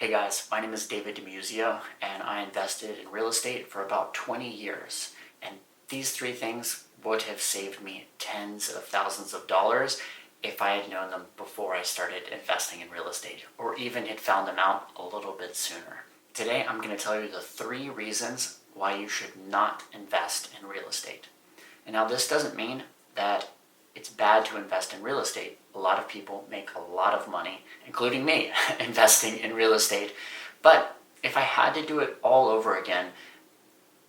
Hey guys, my name is David DiMuzio, and I invested in real estate for about 20 years. And these three things would have saved me tens of thousands of dollars if I had known them before I started investing in real estate, or even had found them out a little bit sooner. Today, I'm going to tell you the 3 reasons why you should not invest in real estate. And now this doesn't mean that it's bad to invest in real estate. A lot of people make a lot of money, including me, investing in real estate. But if I had to do it all over again,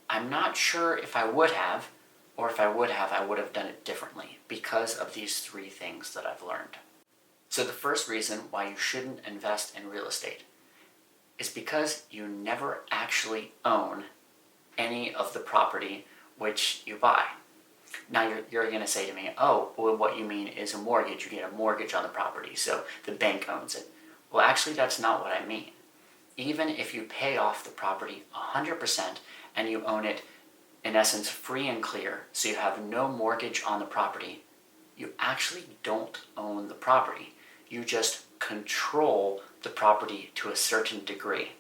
I'm not sure if I would have, or if I would have, I would have done it differently because of these 3 things that I've learned. So the first reason why you shouldn't invest in real estate is because you never actually own any of the property which you buy. Now you're going to say to me, oh, well, what you mean is a mortgage. You get a mortgage on the property, so the bank owns it. Well, actually, that's not what I mean. Even if you pay off the property 100% and you own it, in essence, free and clear, so you have no mortgage on the property, you actually don't own the property. You just control the property to a certain degree.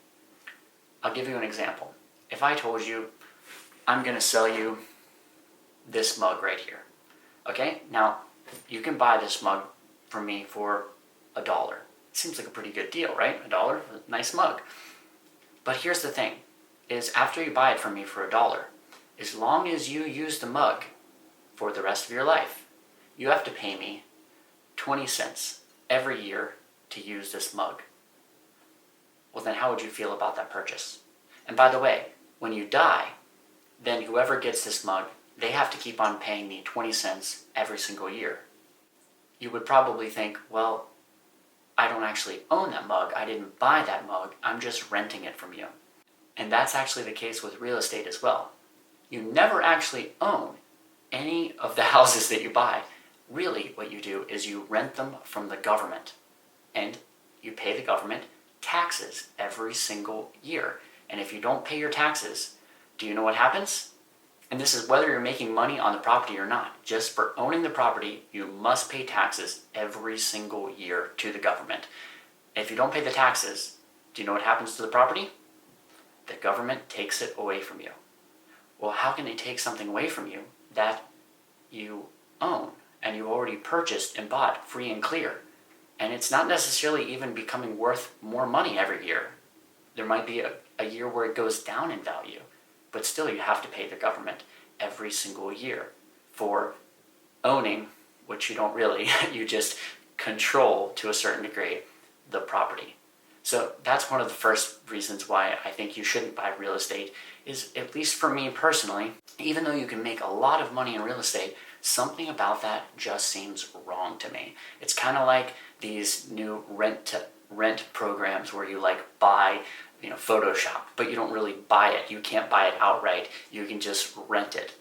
I'll give you an example. If I told you, I'm going to sell you this mug right here. Okay, now you can buy this mug from me for $1. Seems like a pretty good deal, right? $1, a nice mug. But here's the thing, is after you buy it from me for $1, as long as you use the mug for the rest of your life, you have to pay me 20 cents every year to use this mug. Well, then how would you feel about that purchase? And by the way, when you die, then whoever gets this mug, they have to keep on paying me 20 cents every single year. You would probably think, well, I don't actually own that mug. I didn't buy that mug. I'm just renting it from you. And that's actually the case with real estate as well. You never actually own any of the houses that you buy. Really, what you do is you rent them from the government. And you pay the government taxes every single year. And if you don't pay your taxes, do you know what happens? And this is whether you're making money on the property or not. Just for owning the property, you must pay taxes every single year to the government. If you don't pay the taxes, do you know what happens to the property? The government takes it away from you. Well, how can they take something away from you that you own and you already purchased and bought free and clear? And it's not necessarily even becoming worth more money every year. There might be a year where it goes down in value. But still, you have to pay the government every single year for owning, which you don't really, you just control to a certain degree the property. So that's one of the first reasons why I think you shouldn't buy real estate is, at least for me personally, even though you can make a lot of money in real estate, something about that just seems wrong to me. It's kind of like these new rent programs where you buy Photoshop, but you don't really buy it. You can't buy it outright. You can just rent it.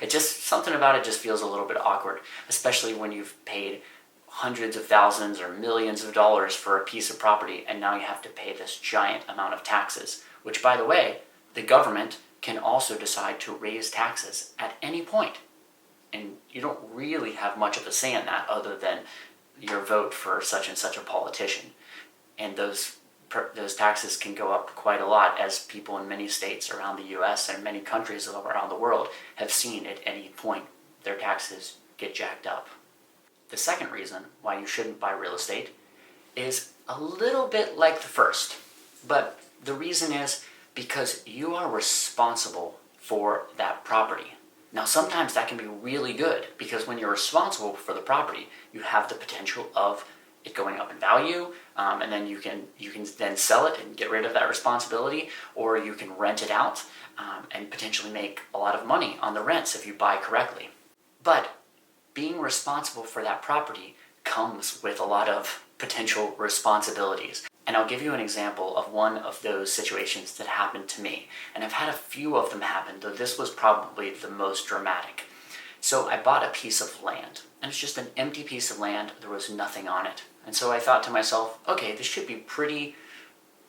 It just, something about it just feels a little bit awkward, especially when you've paid hundreds of thousands or millions of dollars for a piece of property, and now you have to pay this giant amount of taxes, which, by the way, the government can also decide to raise taxes at any point. And you don't really have much of a say in that other than your vote for such and such a politician. And those taxes can go up quite a lot, as people in many states around the U.S. and many countries around the world have seen at any point their taxes get jacked up. The second reason why you shouldn't buy real estate is a little bit like the first, but the reason is because you are responsible for that property. Now, sometimes that can be really good because when you're responsible for the property, you have the potential of it going up in value, and then you can then sell it and get rid of that responsibility, or you can rent it out and potentially make a lot of money on the rents if you buy correctly. But being responsible for that property comes with a lot of potential responsibilities. And I'll give you an example of one of those situations that happened to me. And I've had a few of them happen, though this was probably the most dramatic. So I bought a piece of land, and it's just an empty piece of land. There was nothing on it. And so I thought to myself, okay, this should be pretty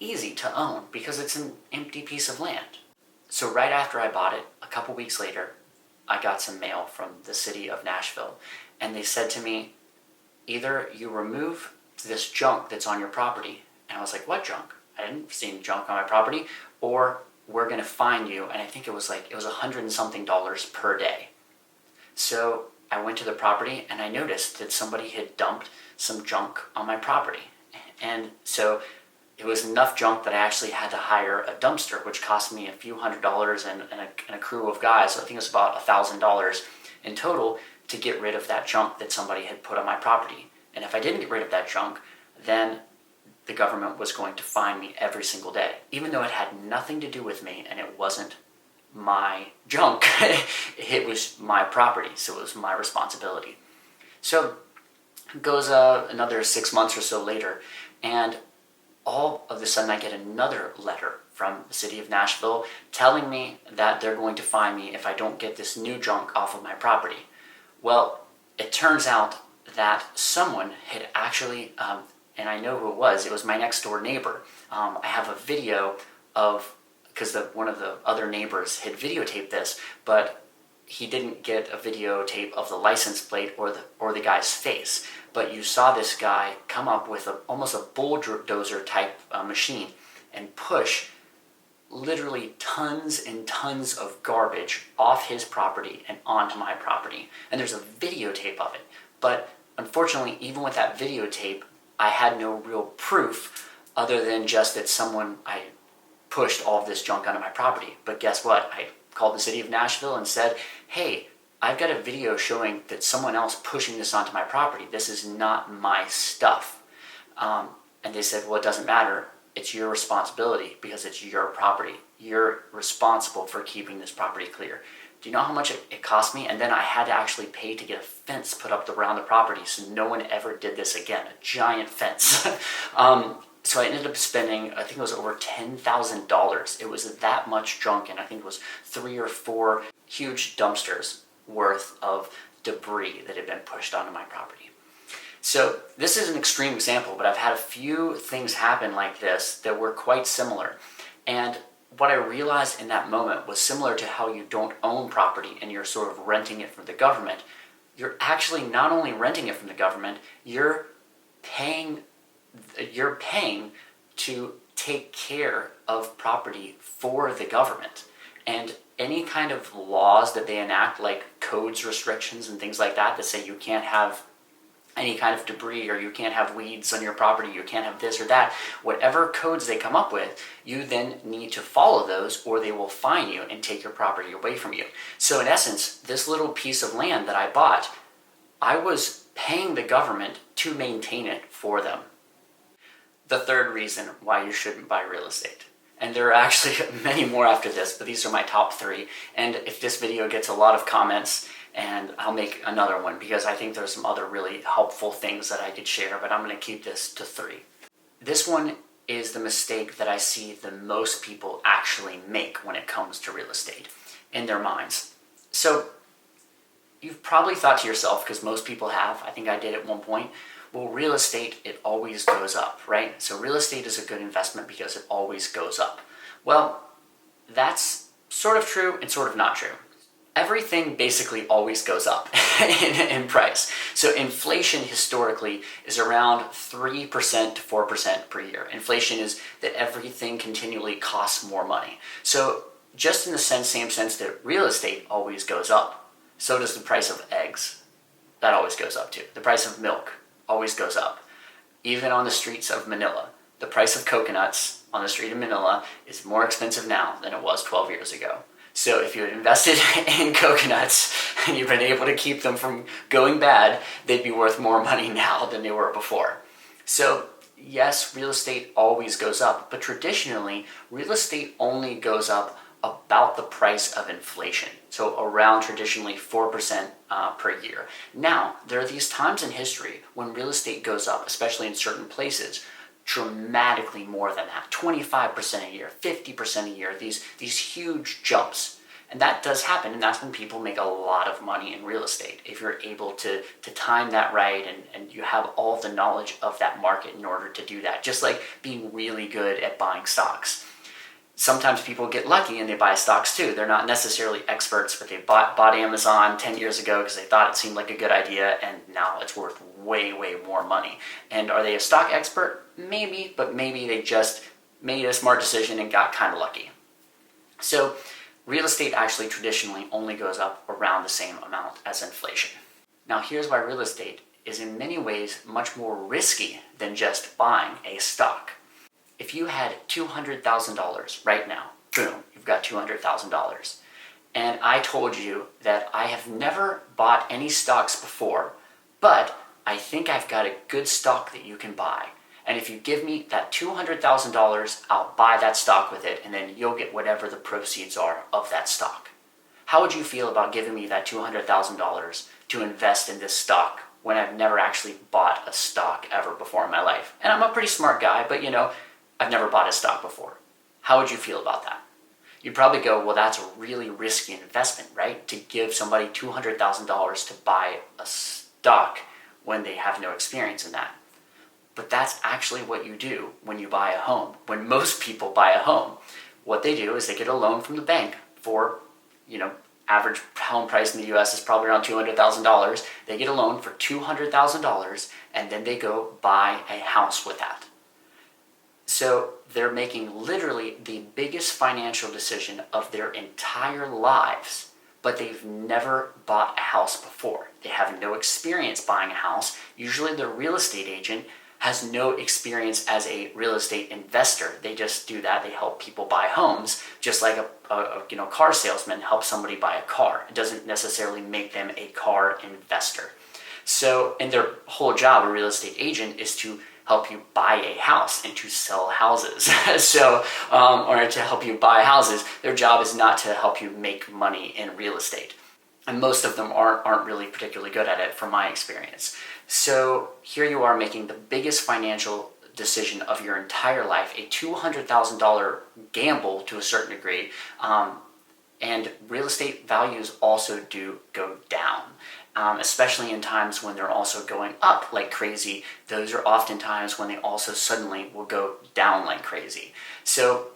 easy to own because it's an empty piece of land. So right after I bought it, a couple weeks later, I got some mail from the city of Nashville, and they said to me, either you remove this junk that's on your property. And I was like, what junk? I didn't see any junk on my property, or we're going to fine you. And I think it was $100 and something per day. So I went to the property and I noticed that somebody had dumped some junk on my property. And so it was enough junk that I actually had to hire a dumpster, which cost me a few $100 and a crew of guys. So I think it was about $1,000 in total to get rid of that junk that somebody had put on my property. And if I didn't get rid of that junk, then the government was going to fine me every single day, even though it had nothing to do with me and it wasn't my junk. It was my property, so it was my responsibility. So it goes another 6 months or so later, and all of a sudden I get another letter from the city of Nashville telling me that they're going to fine me if I don't get this new junk off of my property. Well, it turns out that someone had actually, and I know who it was my next door neighbor. I have a video of, because one of the other neighbors had videotaped this, but he didn't get a videotape of the license plate or the guy's face. But you saw this guy come up with almost a bulldozer type machine and push literally tons and tons of garbage off his property and onto my property. And there's a videotape of it. But unfortunately, even with that videotape, I had no real proof other than just that I pushed all of this junk onto my property. But guess what? I called the city of Nashville and said, hey, I've got a video showing that someone else pushing this onto my property. This is not my stuff. And they said, well, it doesn't matter. It's your responsibility because it's your property. You're responsible for keeping this property clear. Do you know how much it cost me? And then I had to actually pay to get a fence put up around the property so no one ever did this again, a giant fence. So I ended up spending, I think it was over $10,000. It was that much junk, and I think it was 3 or 4 huge dumpsters worth of debris that had been pushed onto my property. So this is an extreme example, but I've had a few things happen like this that were quite similar. And what I realized in that moment was similar to how you don't own property and you're sort of renting it from the government. You're actually not only renting it from the government, you're paying to take care of property for the government. And any kind of laws that they enact, like codes restrictions and things like that say you can't have any kind of debris or you can't have weeds on your property, you can't have this or that, whatever codes they come up with, you then need to follow those or they will fine you and take your property away from you. So in essence, this little piece of land that I bought, I was paying the government to maintain it for them. The third reason why you shouldn't buy real estate. And there are actually many more after this, but these are my top 3. And if this video gets a lot of comments, and I'll make another one because I think there's some other really helpful things that I could share, but I'm going to keep this to 3. This one is the mistake that I see the most people actually make when it comes to real estate in their minds. So you've probably thought to yourself, because most people have, I think I did at one point, well, real estate, it always goes up, right? So real estate is a good investment because it always goes up. Well, that's sort of true and sort of not true. Everything basically always goes up in price. So inflation historically is around 3% to 4% per year. Inflation is that everything continually costs more money. So just in the same sense that real estate always goes up, so does the price of eggs. That always goes up too. The price of milk always goes up. Even on the streets of Manila, the price of coconuts on the street of Manila is more expensive now than it was 12 years ago. So if you had invested in coconuts and you've been able to keep them from going bad, they'd be worth more money now than they were before. So yes, real estate always goes up, but traditionally, real estate only goes up about the price of inflation. So around traditionally 4% per year. Now, there are these times in history when real estate goes up, especially in certain places, dramatically more than that, 25% a year, 50% a year, these huge jumps. And that does happen, and that's when people make a lot of money in real estate. If you're able to time that right and you have all the knowledge of that market in order to do that, just like being really good at buying stocks. Sometimes people get lucky and they buy stocks too. They're not necessarily experts, but they bought Amazon 10 years ago because they thought it seemed like a good idea, and now it's worth way, way more money. And are they a stock expert? Maybe, but maybe they just made a smart decision and got kind of lucky. So real estate actually traditionally only goes up around the same amount as inflation. Now here's why real estate is in many ways much more risky than just buying a stock. If you had $200,000 right now, boom, you've got $200,000. And I told you that I have never bought any stocks before, but I think I've got a good stock that you can buy. And if you give me that $200,000, I'll buy that stock with it, and then you'll get whatever the proceeds are of that stock. How would you feel about giving me that $200,000 to invest in this stock when I've never actually bought a stock ever before in my life? And I'm a pretty smart guy, but I've never bought a stock before. How would you feel about that? You'd probably go, well, that's a really risky investment, right? To give somebody $200,000 to buy a stock when they have no experience in that. But that's actually what you do when you buy a home. When most people buy a home, what they do is they get a loan from the bank for, average home price in the US is probably around $200,000. They get a loan for $200,000 and then they go buy a house with that. So they're making literally the biggest financial decision of their entire lives, but they've never bought a house before. They have no experience buying a house. Usually the real estate agent has no experience as a real estate investor. They just do that. They help people buy homes, just like a car salesman helps somebody buy a car. It doesn't necessarily make them a car investor. So, and their whole job, a real estate agent, is to help you buy a house and to sell houses. Or to help you buy houses. Their job is not to help you make money in real estate. And most of them aren't really particularly good at it from my experience. So here you are making the biggest financial decision of your entire life, a $200,000 gamble to a certain degree, and real estate values also do go down, especially in times when they're also going up like crazy. Those are often times when they also suddenly will go down like crazy. So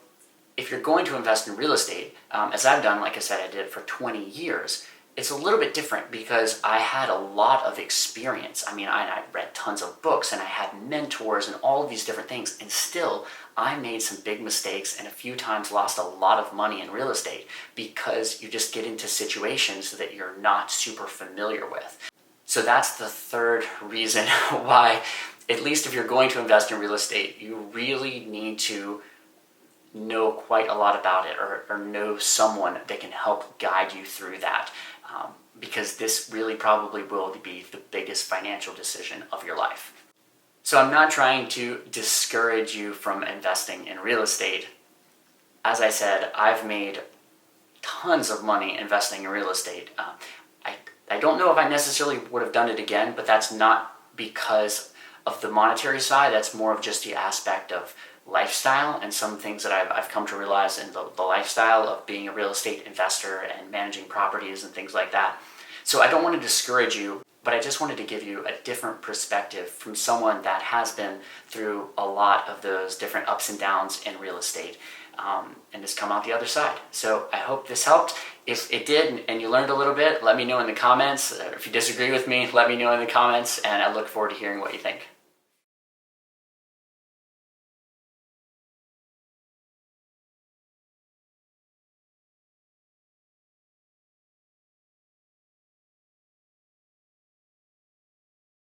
if you're going to invest in real estate, as I've done, like I said, I did for 20 years, it's a little bit different because I had a lot of experience. I read tons of books and I had mentors and all of these different things, and still I made some big mistakes and a few times lost a lot of money in real estate because you just get into situations that you're not super familiar with. So that's the third reason why, at least if you're going to invest in real estate, you really need to know quite a lot about it or know someone that can help guide you through that. Because this really probably will be the biggest financial decision of your life. So I'm not trying to discourage you from investing in real estate. As I said, I've made tons of money investing in real estate. I don't know if I necessarily would have done it again, but that's not because of the monetary side. That's more of just the aspect of lifestyle and some things that I've come to realize in the lifestyle of being a real estate investor and managing properties and things like that. So I don't want to discourage you, but I just wanted to give you a different perspective from someone that has been through a lot of those different ups and downs in real estate and has come out the other side. So I hope this helped. If it did and you learned a little bit, let me know in the comments. If you disagree with me, let me know in the comments, and I look forward to hearing what you think.